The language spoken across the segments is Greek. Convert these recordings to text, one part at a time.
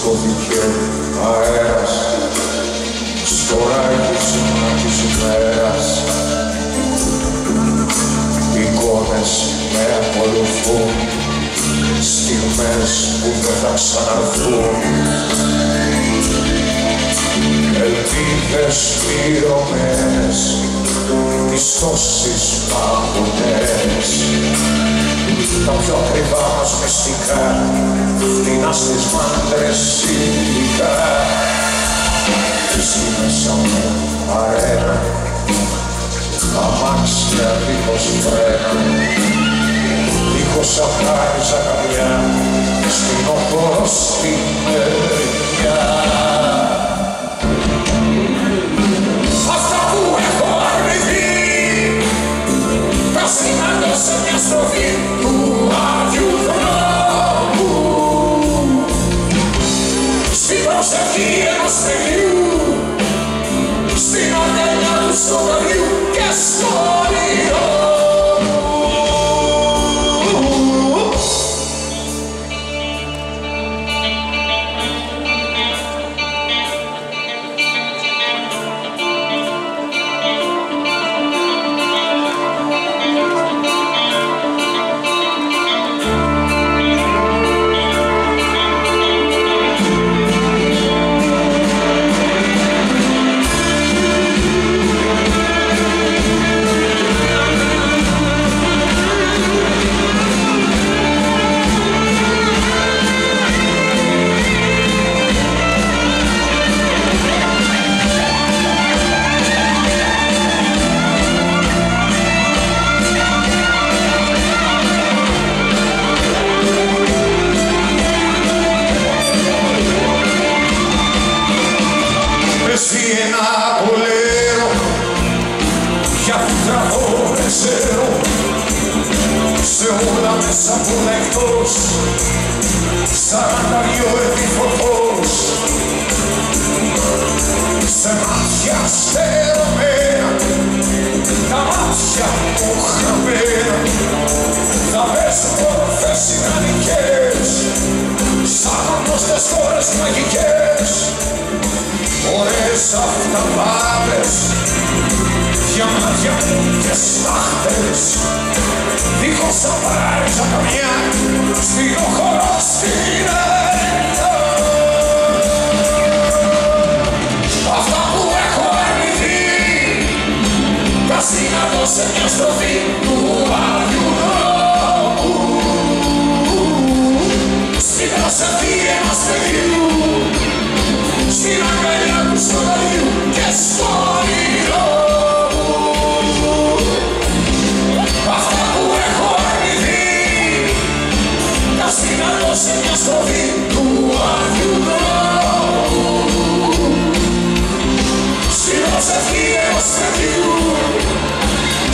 σκοτεινή αέρας στο ράγισμα της ημέρας. Εικόνες με ακολουθούν, στιγμές που δεν θα ξαναρθούν. Ελπίδες πληρωμένες, πιστώσεις μαγωνές. Τα πιο ακριβά μας μυστικά, φτηνά στις μάντρες υλικά. Εσύ μέσα μου αρένα, αμάξια δίχως φρένα, δίχως αφάριζα καμιά, στην οχωρό στη μεριά. Αυτά που έχω αρνηθεί, τα σημαίνω σε μια στροφή του άδειου δρόμου. Στην προσευχή ενός παιδιού, στην αγκαλιά του σκοτωδιού και στο όνειρό μου. Εσύ ένα πολέρο, για τραγώ δεν ξέρω, σε όλα μέσα που είναι εκτός, 42 επιφωτός, σε μάτια στερωμένα, τα μάτια μου χαμένα, θα παίζουν μορφές ιδανικές, σαν γνωστές χώρες μαγικές. Ωραίες αυταπάτες, για μάτια μου και στάχτες, δίχως αφάριζα καμιά, στην οχωρό στην έρημνα. Αυτά που έχω αρνηθεί, τα συναντώ σε μια στροφή του άδειου δρόμου. Στην προσευχή ενός παιδιού, στην αγκαλιά του σκοτωδιού και στο όνειρό μου. Αυτά που έχω αρνηθεί, τα συναντώ σε μια στροφή του άδειου δρόμου. Στην προσευχή ενός παιδιού,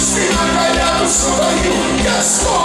στην αγκαλιά του σκοτωδιού και στο